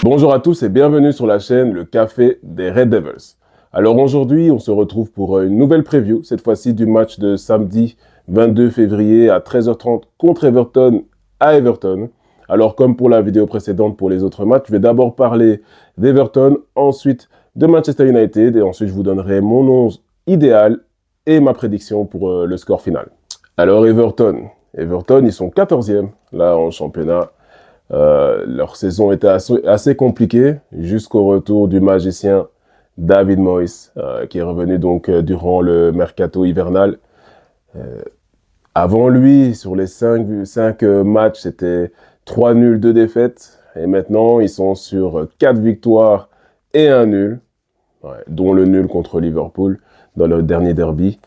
Bonjour à tous et bienvenue sur la chaîne Le Café des Red Devils. Alors aujourd'hui, on se retrouve pour une nouvelle preview, cette fois-ci du match de samedi 22 février à 13h30 contre Everton à Everton. Alors comme pour la vidéo précédente pour les autres matchs, je vais d'abord parler d'Everton, ensuite de Manchester United et ensuite je vous donnerai mon 11 idéal et ma prédiction pour le score final. Alors Everton, ils sont 14e là en championnat. Leur saison était assez compliquée jusqu'au retour du magicien David Moyes, qui est revenu donc durant le mercato hivernal. Avant lui, sur les 5 matchs, c'était 3 nuls, 2 défaites. Et maintenant, ils sont sur 4 victoires et 1 nul, dont le nul contre Liverpool dans le dernier derby,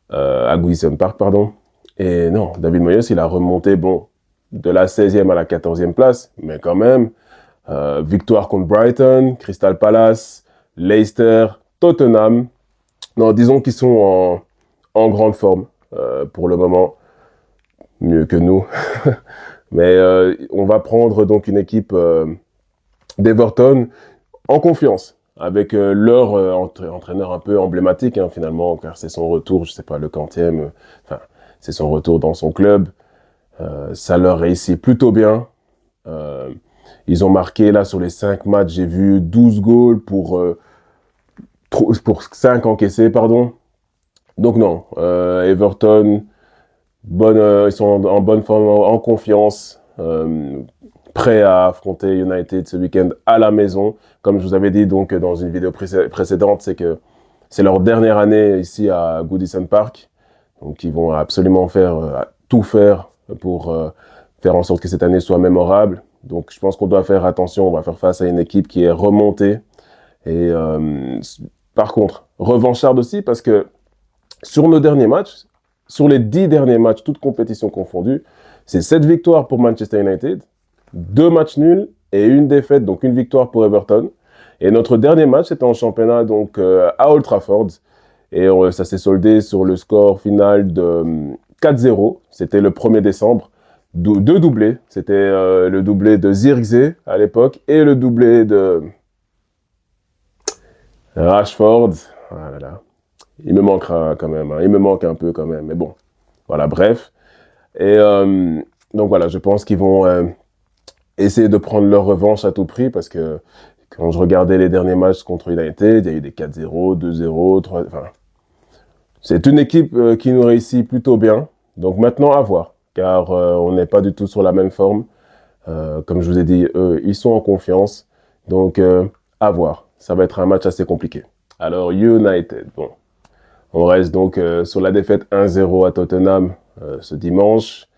à Goodison Park, pardon. Et non, David Moyes, il a remonté, bon, de la 16e à la 14e place, mais quand même, victoire contre Brighton, Crystal Palace, Leicester, Tottenham. Non, disons qu'ils sont en grande forme pour le moment, mieux que nous. Mais on va prendre donc une équipe d'Everton en confiance, avec leur entraîneur un peu emblématique, hein, finalement, car c'est son retour, je ne sais pas, le 40e, c'est son retour dans son club. Ça leur réussit plutôt bien. Ils ont marqué, là, sur les 5 matchs, j'ai vu 12 goals pour 5 encaissés, pardon. Donc non, Everton, ils sont en bonne forme, en confiance, prêts à affronter United ce week-end à la maison. Comme je vous avais dit donc dans une vidéo précédente, c'est que c'est leur dernière année ici à Goodison Park. Donc ils vont absolument tout faire pour faire en sorte que cette année soit mémorable. Donc je pense qu'on doit faire attention, on va faire face à une équipe qui est remontée. Et par contre, revancharde aussi, parce que sur nos derniers matchs, sur les 10 derniers matchs, toutes compétitions confondues, c'est 7 victoires pour Manchester United, 2 matchs nuls et 1 défaite, donc 1 victoire pour Everton. Et notre dernier match, c'était en championnat, donc à Old Trafford. Et ça s'est soldé sur le score final de 4-0. C'était le 1er décembre. 2 doublés. C'était le doublé de Zirkzee à l'époque et le doublé de Rashford. Voilà. Il me manquera quand même. Hein. Il me manque un peu quand même. Mais bon, voilà, bref. Et donc voilà, je pense qu'ils vont essayer de prendre leur revanche à tout prix parce que quand je regardais les derniers matchs contre United, il y a eu des 4-0, 2-0, 3... Enfin, c'est une équipe qui nous réussit plutôt bien. Donc maintenant, à voir. Car on n'est pas du tout sur la même forme. Comme je vous ai dit, eux, ils sont en confiance. Donc, à voir. Ça va être un match assez compliqué. Alors, United, bon. On reste donc sur la défaite 1-0 à Tottenham ce dimanche.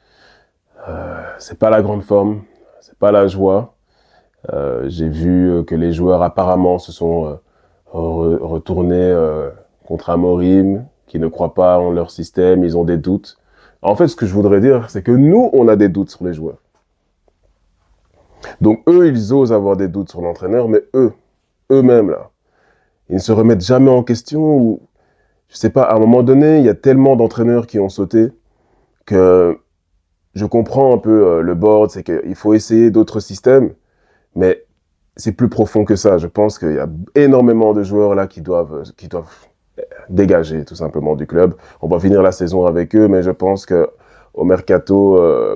C'est pas la grande forme. C'est pas la joie. J'ai vu que les joueurs apparemment se sont retournés contre Amorim, qui ne croient pas en leur système, ils ont des doutes. En fait, ce que je voudrais dire, c'est que nous, on a des doutes sur les joueurs. Donc eux, ils osent avoir des doutes sur l'entraîneur, mais eux-mêmes, là, ils ne se remettent jamais en question. Ou, je sais pas, à un moment donné, il y a tellement d'entraîneurs qui ont sauté que je comprends un peu le board, c'est qu'il faut essayer d'autres systèmes, mais c'est plus profond que ça. Je pense qu'il y a énormément de joueurs là qui doivent dégager tout simplement du club. On va finir la saison avec eux, mais je pense que au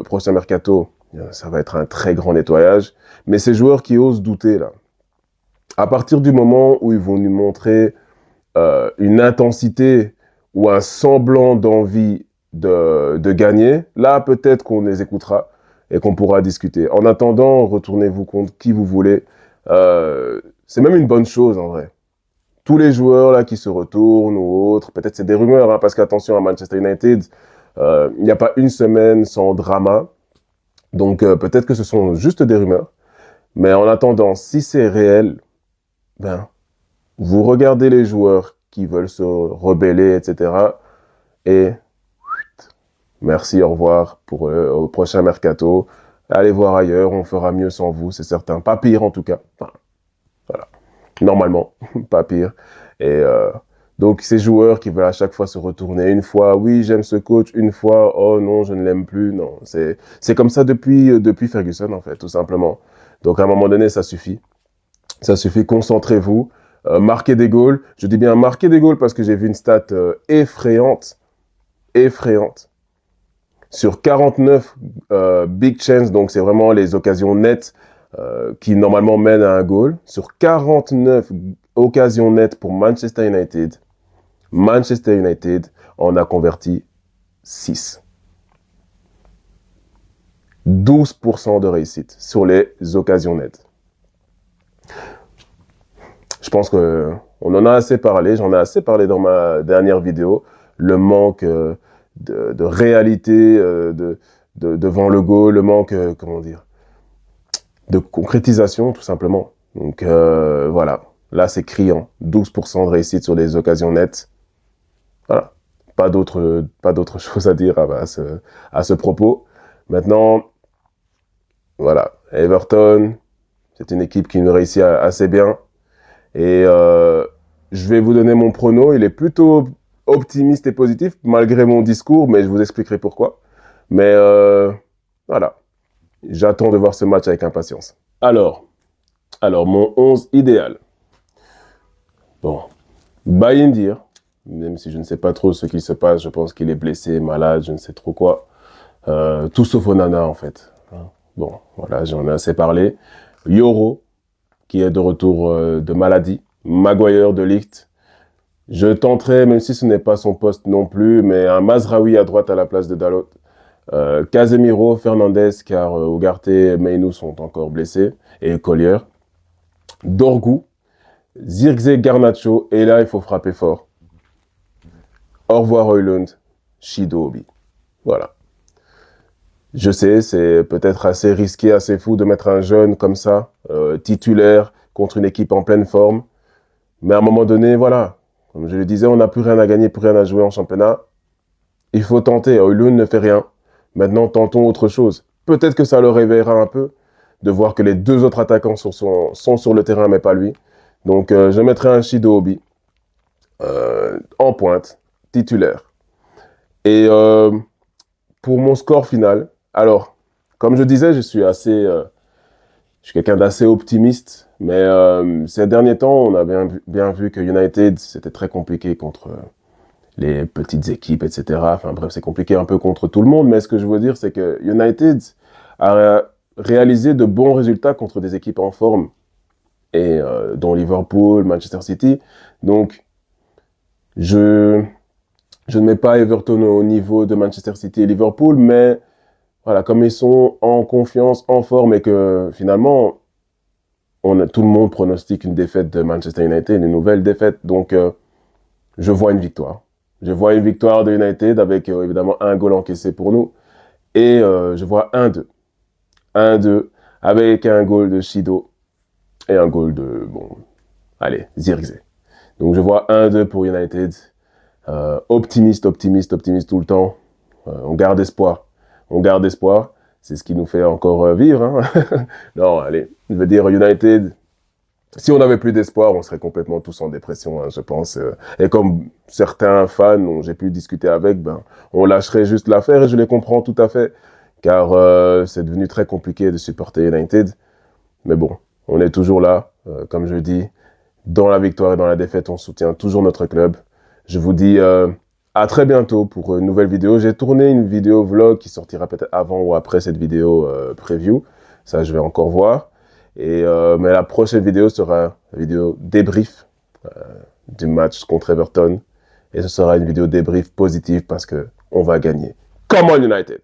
prochain mercato, ça va être un très grand nettoyage. Mais ces joueurs qui osent douter là, à partir du moment où ils vont nous montrer une intensité ou un semblant d'envie de gagner, là peut-être qu'on les écoutera et qu'on pourra discuter. En attendant, retournez-vous contre qui vous voulez. C'est même une bonne chose en vrai. Tous les joueurs là qui se retournent ou autres, peut-être c'est des rumeurs, hein, parce qu'attention à Manchester United, il n'y a pas une semaine sans drama. Donc peut-être que ce sont juste des rumeurs. Mais en attendant, si c'est réel, ben, vous regardez les joueurs qui veulent se rebeller, etc. Et merci, au revoir pour au prochain mercato. Allez voir ailleurs, on fera mieux sans vous, c'est certain. Pas pire en tout cas. Enfin, voilà. Normalement, pas pire. Et donc ces joueurs qui veulent à chaque fois se retourner, une fois, oui, j'aime ce coach, une fois, oh non, je ne l'aime plus. Non, c'est comme ça depuis Ferguson en fait, tout simplement. Donc à un moment donné, ça suffit. Ça suffit, concentrez-vous, marquez des goals. Je dis bien marquez des goals parce que j'ai vu une stat effrayante. Sur 49 big chances, donc c'est vraiment les occasions nettes qui normalement mènent à un goal. Sur 49 occasions nettes pour Manchester United en a converti 6. 12% de réussite sur les occasions nettes. Je pense qu'on en a assez parlé, j'en ai assez parlé dans ma dernière vidéo. Le manque de réalité devant le goal, le manque, comment dire, de concrétisation, tout simplement. Donc voilà, là c'est criant. 12% de réussite sur les occasions nettes. Voilà, pas d'autre chose à dire à ce propos. Maintenant, voilà, Everton, c'est une équipe qui nous réussit assez bien. Et je vais vous donner mon prono. Il est plutôt optimiste et positif, malgré mon discours, mais je vous expliquerai pourquoi. Mais voilà, j'attends de voir ce match avec impatience. Alors mon 11 idéal. Bon, Bayindir, même si je ne sais pas trop ce qui se passe, je pense qu'il est blessé, malade, je ne sais trop quoi. Tout sauf Onana, en fait. Bon, voilà, j'en ai assez parlé. Yoro, qui est de retour de maladie. Maguire de Ligt. Je tenterai, même si ce n'est pas son poste non plus, mais un Mazraoui à droite à la place de Dalot. Casemiro, Fernandez, car Ugarte et Mainou sont encore blessés, et Collier. Dorgu, Zirkzee, Garnacho, et là, il faut frapper fort. Au revoir Højlund, Shido Obi. Voilà. Je sais, c'est peut-être assez risqué, assez fou de mettre un jeune comme ça, titulaire, contre une équipe en pleine forme. Mais à un moment donné, voilà, comme je le disais, on n'a plus rien à gagner, plus rien à jouer en championnat. Il faut tenter. Højlund ne fait rien. Maintenant, tentons autre chose. Peut-être que ça le réveillera un peu de voir que les deux autres attaquants sont sur le terrain, mais pas lui. Donc, je mettrai un Shido Obi en pointe, titulaire. Et pour mon score final, alors, comme je disais, je suis quelqu'un d'assez optimiste, mais ces derniers temps, on a bien vu que United, c'était très compliqué contre les petites équipes, etc. Enfin bref, c'est compliqué un peu contre tout le monde, mais ce que je veux dire, c'est que United a réalisé de bons résultats contre des équipes en forme, et dont Liverpool, Manchester City. Donc, je ne mets pas Everton au niveau de Manchester City et Liverpool, mais voilà, comme ils sont en confiance, en forme, et que finalement, tout le monde pronostique une défaite de Manchester United, une nouvelle défaite. Donc, je vois une victoire. Je vois une victoire de United avec évidemment un goal encaissé pour nous. Et je vois 1-2. 1-2 avec un goal de Shido et un goal de, bon, allez, Zirkzee. Donc, je vois 1-2 pour United. Optimiste tout le temps. On garde espoir. On garde espoir, c'est ce qui nous fait encore vivre. Hein. Non, allez, je veux dire, United, si on n'avait plus d'espoir, on serait complètement tous en dépression, hein, je pense. Et comme certains fans dont j'ai pu discuter avec, ben, on lâcherait juste l'affaire, et je les comprends tout à fait, car c'est devenu très compliqué de supporter United. Mais bon, on est toujours là, comme je dis, dans la victoire et dans la défaite, on soutient toujours notre club. Je vous dis à très bientôt pour une nouvelle vidéo. J'ai tourné une vidéo vlog qui sortira peut-être avant ou après cette vidéo preview. Ça, je vais encore voir. Et, mais la prochaine vidéo sera une vidéo débrief du match contre Everton. Et ce sera une vidéo débrief positive parce qu'on va gagner. Come on United!